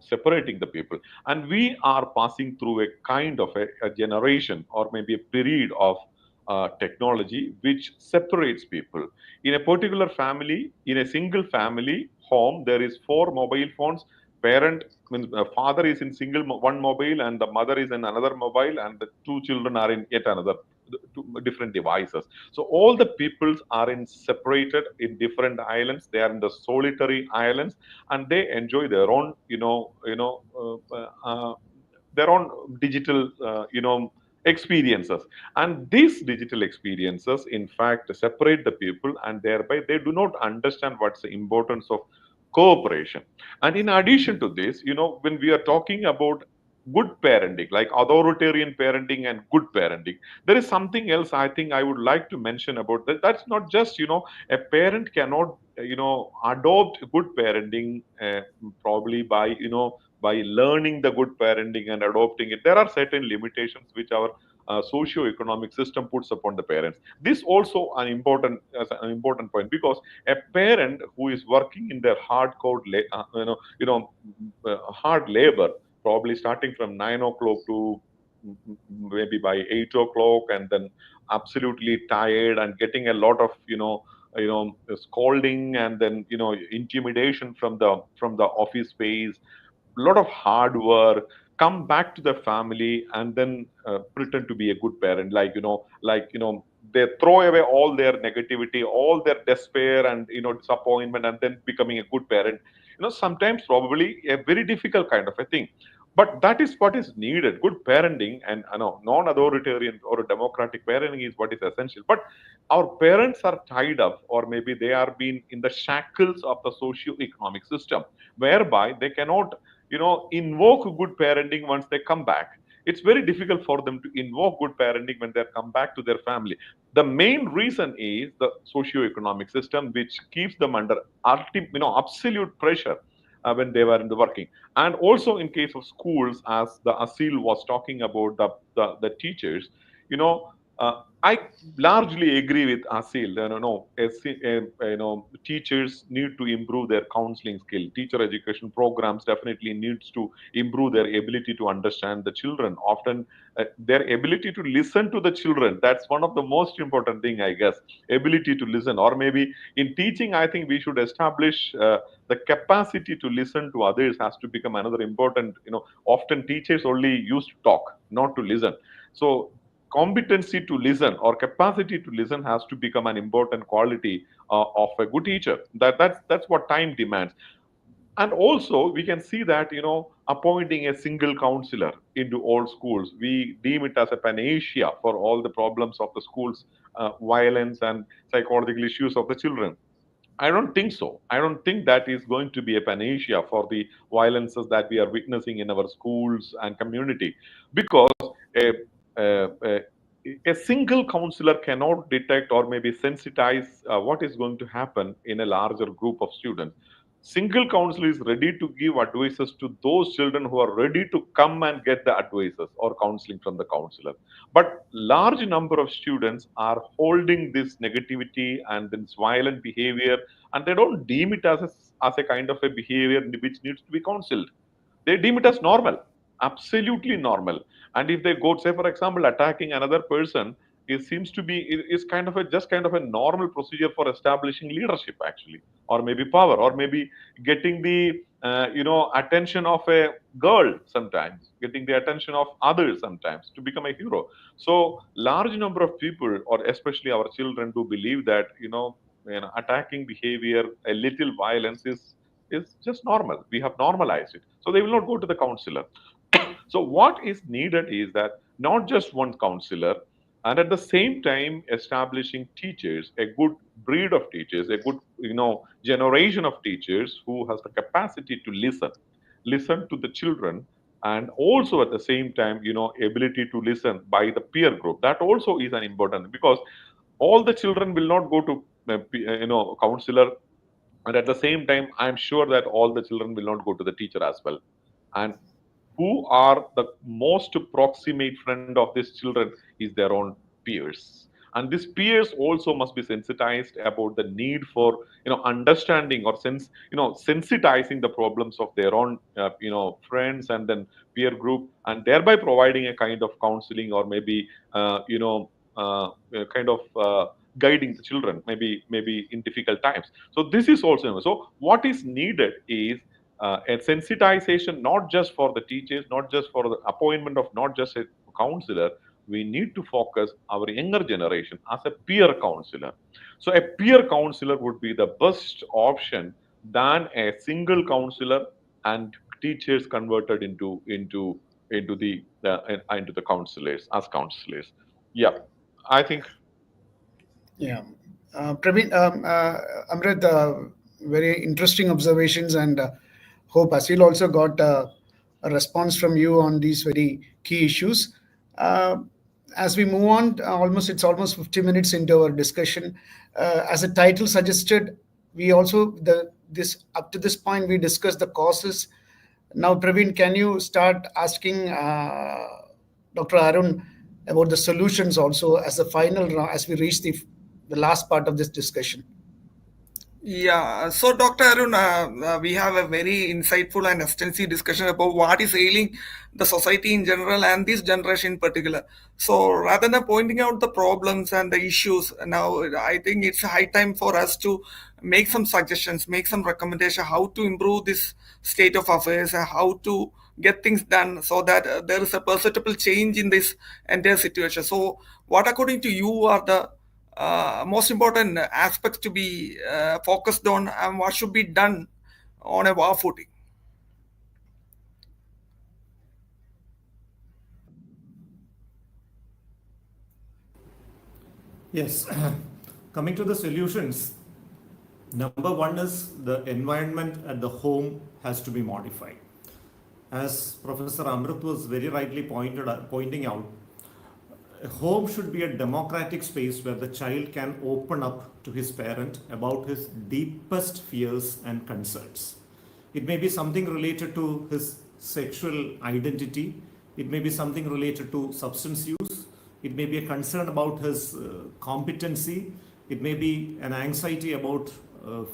separating the people. And we are passing through a kind of a generation, or maybe a period of technology which separates people. In a particular family, in a single family home, there is four mobile phones. Parent means father is in one mobile, and the mother is in another mobile, and the two children are in yet another two different devices. So all the peoples are in separated in different islands. They are in the solitary islands, and they enjoy their own their own digital experiences. And these digital experiences in fact separate the people, and thereby they do not understand what's the importance of cooperation. And in addition to this, when we are talking about good parenting, like authoritarian parenting and good parenting, there is something else I think I would like to mention about that. That's not just a parent cannot adopt good parenting probably by by learning the good parenting and adopting it. There are certain limitations which our socio-economic system puts upon the parents. This also an important point, because a parent who is working in their hardcore, hard labor, probably starting from 9 o'clock to maybe by 8 o'clock, and then absolutely tired and getting a lot of scolding, and then intimidation from the office space, a lot of hard work, come back to the family, and then pretend to be a good parent, they throw away all their negativity, all their despair and disappointment, and then becoming a good parent. Sometimes probably a very difficult kind of a thing, but that is what is needed. Good parenting, and non-authoritarian or democratic parenting is what is essential. But our parents are tied up, or maybe they are being in the shackles of the socio-economic system, whereby they cannot invoke good parenting once they come back. It's very difficult for them to invoke good parenting when they come back to their family. The main reason is the socio-economic system, which keeps them under absolute pressure when they were in the working. And also in case of schools, as the Aseel was talking about the teachers, you know I largely agree with Aseel. Teachers need to improve their counseling skill. Teacher education programs definitely needs to improve their ability to understand the children. Often, their ability to listen to the children. That's one of the most important thing, I guess. Ability to listen, or maybe in teaching, I think we should establish the capacity to listen to others has to become another important. Often teachers only used to talk, not to listen. So competency to listen or capacity to listen has to become an important quality of a good teacher. That's what time demands. And also we can see that appointing a single counselor into all schools, we deem it as a panacea for all the problems of the schools, violence and psychological issues of the children. I don't think so. I don't think that is going to be a panacea for the violences that we are witnessing in our schools and community, because a, a, a, a single counselor cannot detect or maybe sensitize what is going to happen in a larger group of students. Single counselor is ready to give advices to those children who are ready to come and get the advices or counseling from the counselor. But large number of students are holding this negativity and this violent behavior, and they don't deem it as a kind of a behavior which needs to be counseled. They deem it as normal, absolutely normal. And if they go, say for example, attacking another person, it seems to be is kind of a just kind of a normal procedure for establishing leadership, actually, or maybe power, or maybe getting the attention of a girl, sometimes getting the attention of others, sometimes to become a hero. So large number of people, or especially our children, do believe that attacking behavior, a little violence is just normal. We have normalized it, so they will not go to the counselor. So what is needed is that not just one counselor, and at the same time establishing teachers, a good breed of teachers, a good generation of teachers who has the capacity to listen to the children, and also at the same time ability to listen by the peer group. That also is an important, because all the children will not go to counselor, and at the same time I'm sure that all the children will not go to the teacher as well. And who are the most proximate friend of these children is their own peers. And these peers also must be sensitized about the need for understanding, or sensitizing the problems of their own friends and then peer group, and thereby providing a kind of counseling, or maybe kind of guiding the children, maybe in difficult times. So this is also, so what is needed is a sensitization, not just for the teachers, not just for the appointment of not just a counselor. We need to focus our younger generation as a peer counselor. So a peer counselor would be the best option than a single counselor and teachers converted into the counselors as counselors. Yeah, I think. Yeah. Praveen, Amruth, very interesting observations, and hope Aseel also got a response from you on these very key issues. Uh, as we move on, it's almost 50 minutes into our discussion. As the title suggested, we also this up to this point we discussed the causes. Now, Praveen, can you start asking Dr. Arun about the solutions also as the final round, as we reach the last part of this discussion. Yeah, so Dr. Arun, we have a very insightful and extensive discussion about what is ailing the society in general and this generation in particular. So rather than pointing out the problems and the issues, now I think it's high time for us to make some suggestions, make some recommendations how to improve this state of affairs and how to get things done so that there is a perceptible change in this entire situation. So what according to you are the most important aspects to be focused on and what should be done on a war footing? Yes, coming to the solutions, number one is the environment at the home has to be modified. As Professor Amruth was very rightly pointing out, a home should be a democratic space where the child can open up to his parent about his deepest fears and concerns. It may be something related to his sexual identity, it may be something related to substance use, it may be a concern about his competency, it may be an anxiety about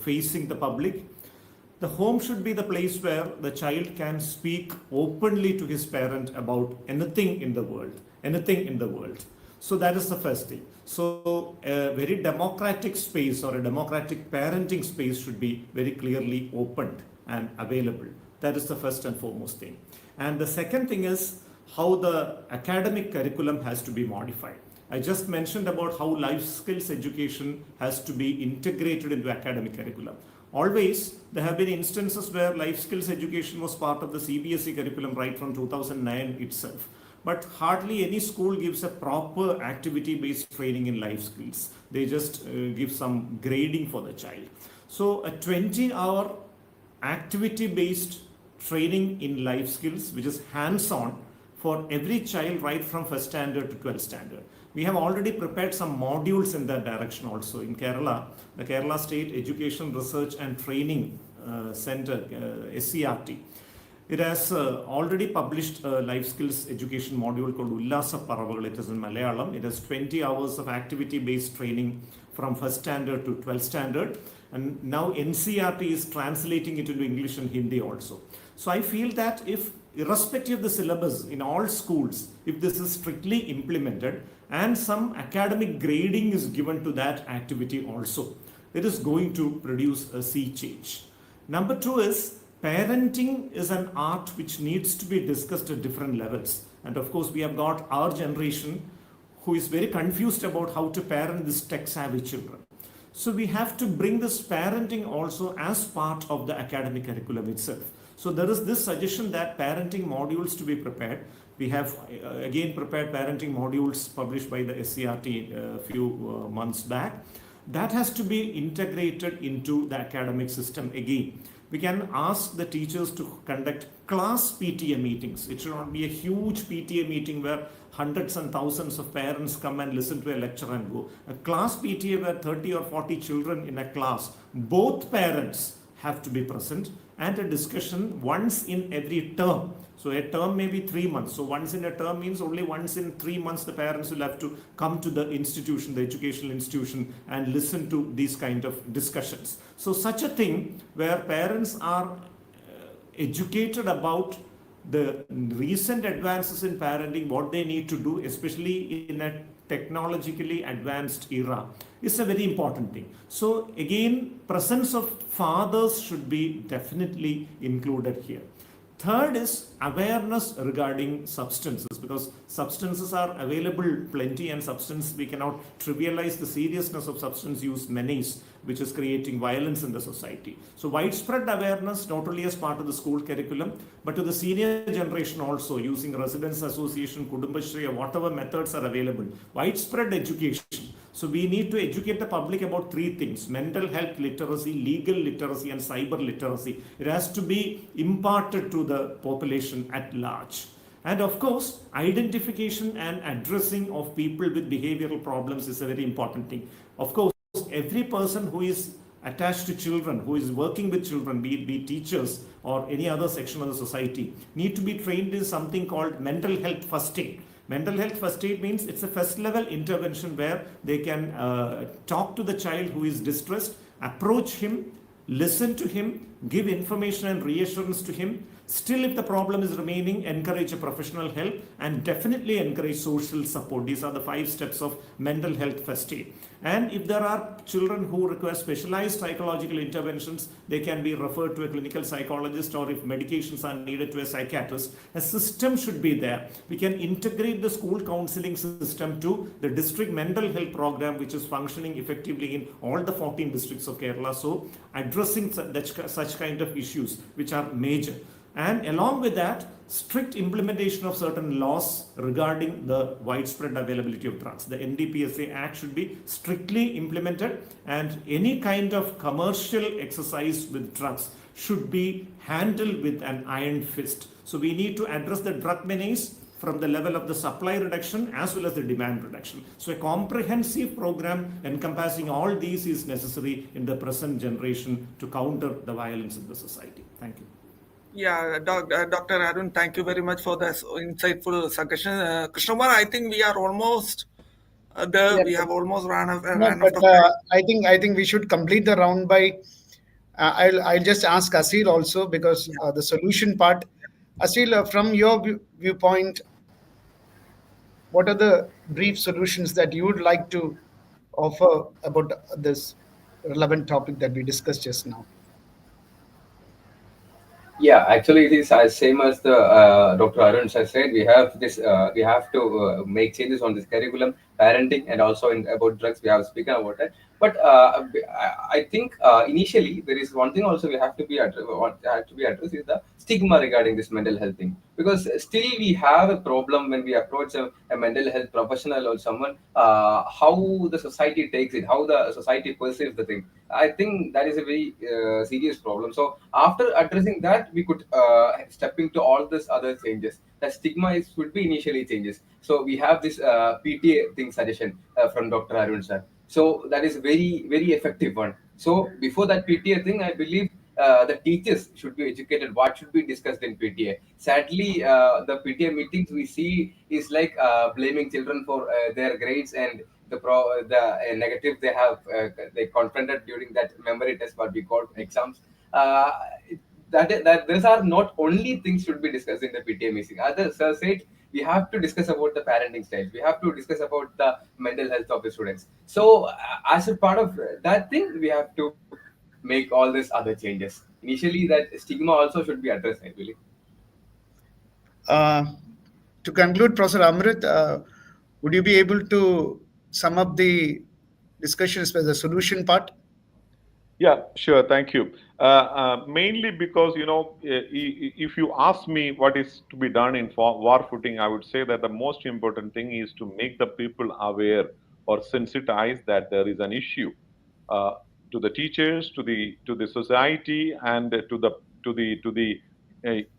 facing the public. The home should be the place where the child can speak openly to his parent about anything in the world, anything in the world. So that is the first thing. So a very democratic space or a democratic parenting space should be very clearly opened and available. That is the first and foremost thing. And the second thing is how the academic curriculum has to be modified. I just mentioned about how life skills education has to be integrated into academic curriculum. Always, there have been instances where life skills education was part of the CBSE curriculum right from 2009 itself. But hardly any school gives a proper activity-based training in life skills. They just give some grading for the child. So a 20-hour activity-based training in life skills, which is hands-on for every child right from 1st standard to 12th standard. We have already prepared some modules in that direction also. In Kerala, the Kerala State Education Research and Training Center, SCRT, it has already published a life skills education module called Ullasa Paravagal. It is in Malayalam. It has 20 hours of activity-based training from 1st standard to 12th standard. And now NCRT is translating it into English and Hindi also. So I feel that if, irrespective of the syllabus in all schools, if this is strictly implemented and some academic grading is given to that activity also, it is going to produce a sea change. Number two is parenting is an art which needs to be discussed at different levels. And of course, we have got our generation who is very confused about how to parent these tech-savvy children. So we have to bring this parenting also as part of the academic curriculum itself. So there is this suggestion that parenting modules to be prepared. We have again prepared parenting modules published by the SCRT a few months back. That has to be integrated into the academic system again. We can ask the teachers to conduct class PTA meetings. It should not be a huge PTA meeting where hundreds and thousands of parents come and listen to a lecture and go. A class PTA where 30 or 40 children in a class, both parents have to be present, and a discussion once in every term. So a term may be 3 months. So once in a term means only once in 3 months the parents will have to come to the institution, the educational institution, and listen to these kind of discussions. So such a thing where parents are educated about the recent advances in parenting, what they need to do, especially in a technologically advanced era, is a very important thing. So again, presence of fathers should be definitely included here. Third is awareness regarding substances, because substances are available plenty, and substance, we cannot trivialize the seriousness of substance use menace which is creating violence in the society. So widespread awareness, not only as part of the school curriculum, but to the senior generation also, using residence association, Kudumbashri, or whatever methods are available. Widespread education. So we need to educate the public about three things: mental health literacy, legal literacy, and cyber literacy. It has to be imparted to the population at large. And of course, identification and addressing of people with behavioral problems is a very important thing. Of course, every person who is attached to children, who is working with children, be it teachers or any other section of the society, need to be trained in something called mental health first aid. Mental health first aid means it's a first level intervention where they can talk to the child who is distressed, approach him, listen to him, give information and reassurance to him. Still, if the problem is remaining, encourage a professional help and definitely encourage social support. These are the 5 steps of mental health first aid. And if there are children who require specialized psychological interventions, they can be referred to a clinical psychologist, or if medications are needed, to a psychiatrist. A system should be there. We can integrate the school counseling system to the district mental health program, which is functioning effectively in all the 14 districts of Kerala. So addressing such kind of issues which are major. And along with that, strict implementation of certain laws regarding the widespread availability of drugs. The NDPSA Act should be strictly implemented, and any kind of commercial exercise with drugs should be handled with an iron fist. So we need to address the drug menace from the level of the supply reduction as well as the demand reduction. So a comprehensive program encompassing all these is necessary in the present generation to counter the violence in the society. Thank you. Yeah, Dr. Arun, thank you very much for this insightful suggestion. Krishna, I think we are almost there. Yeah, We have almost no, ran but out of time. I think we should complete the round by. I'll just ask Aseel also, because Yeah. the solution part. Aseel, from your viewpoint, what are the brief solutions that you would like to offer about this relevant topic that we discussed just now? Yeah, actually, it is as same as the Dr. Arun has said. We have this. We have to make changes on this curriculum, parenting, and also in about drugs. We have spoken about it. But I think initially there is one thing also we have to be what have to be addressed is the stigma regarding this mental health thing, because still we have a problem when we approach a mental health professional or someone, how the society takes it, how the society perceives the thing. I think that is a very serious problem. So after addressing that, we could step into all this other changes. The stigma should be initially changes. So we have this PTA thing suggestion from Dr. Arun sir. So that is very effective one. So before that PTA thing, I believe the teachers should be educated. What should be discussed in PTA? Sadly, the PTA meetings we see is like blaming children for their grades and the negative they have they confronted during that memory test, what we call exams. Uh, that those are not only things should be discussed in the PTA meeting. Others said we have to discuss about the parenting style. We have to discuss about the mental health of the students. So as a part of that thing, we have to make all these other changes. Initially, that stigma also should be addressed, I believe. Uh, to conclude, Professor Amruth, would you be able to sum up the discussions with the solution part? Yeah, sure. Thank you. Mainly because, if you ask me what is to be done in war footing, I would say that the most important thing is to make the people aware or sensitize that there is an issue, uh, to the teachers, to the society, and to the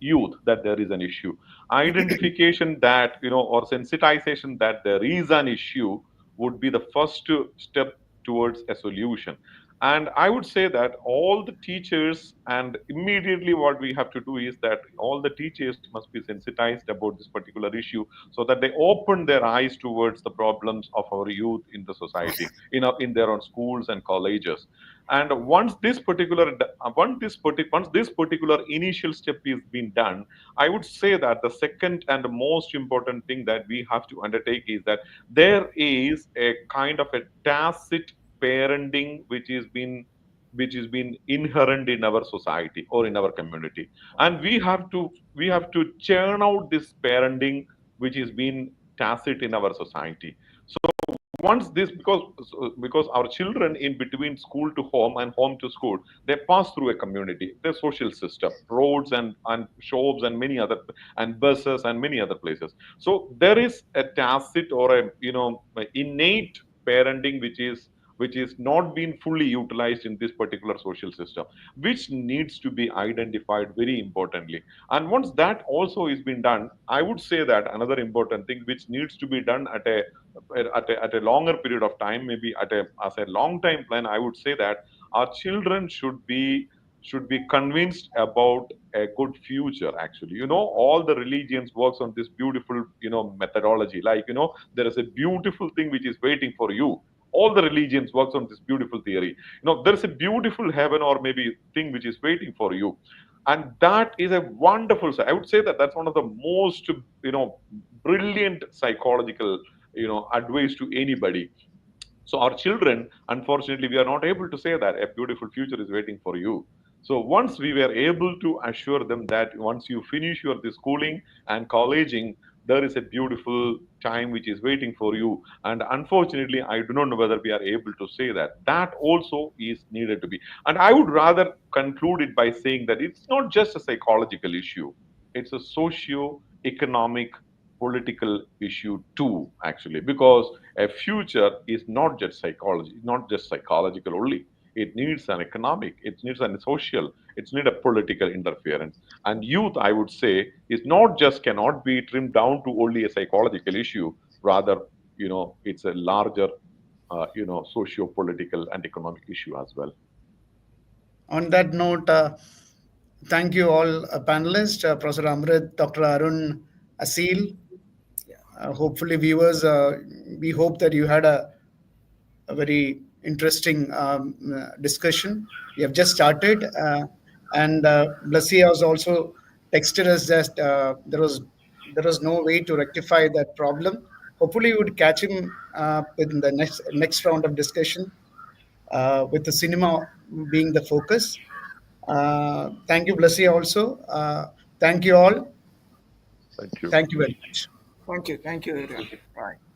youth, that there is an issue. Identification that, or sensitization that there is an issue would be the first step towards a solution. And I would say that all the teachers, and immediately what we have to do is that all the teachers must be sensitized about this particular issue, so that they open their eyes towards the problems of our youth in the society, in their own schools and colleges. And once this particular initial step is being done, I would say that the second and the most important thing that we have to undertake is that there is a kind of a tacit parenting which is been inherent in our society or in our community, and we have to churn out this parenting which is being tacit in our society. So once this because our children, in between school to home and home to school, they pass through a community, the social system, roads and shops and many other, and buses and many other places. So there is a tacit or a innate parenting which is not being fully utilized in this particular social system, which needs to be identified very importantly. And once that also is being done, I would say that another important thing which needs to be done at a longer period of time, maybe as a long time plan, I would say that our children should be convinced about a good future. Actually, all the religions works on this beautiful methodology. Like, there is a beautiful thing which is waiting for you. All the religions works on this beautiful theory. There's a beautiful heaven or maybe thing which is waiting for you, and that is a wonderful, I would say that that's one of the most brilliant psychological advice to anybody. So our children, unfortunately, we are not able to say that a beautiful future is waiting for you. So once we were able to assure them that once you finish your the schooling and colleging, there is a beautiful time which is waiting for you. And unfortunately, I do not know whether we are able to say that. That also is needed to be. And I would rather conclude it by saying that it's not just a psychological issue, it's a socio-economic political issue too, actually, because a future is not just psychology, not just psychological only. It needs an economic, it needs an social, it needs a political interference. And youth, I would say, is not just cannot be trimmed down to only a psychological issue. Rather, it's a larger, socio-political and economic issue as well. On that note, thank you all panelists, Professor Amruth, Dr. Arun, Aseel. Hopefully, viewers, we hope that you had a very interesting discussion. We have just started, and Blessy has also texted us that there was no way to rectify that problem. Hopefully, we would catch him in the next round of discussion, with the cinema being the focus. Thank you, Blessy, also. Thank you all. Thank you. Thank you very much. Thank you, everyone. Bye.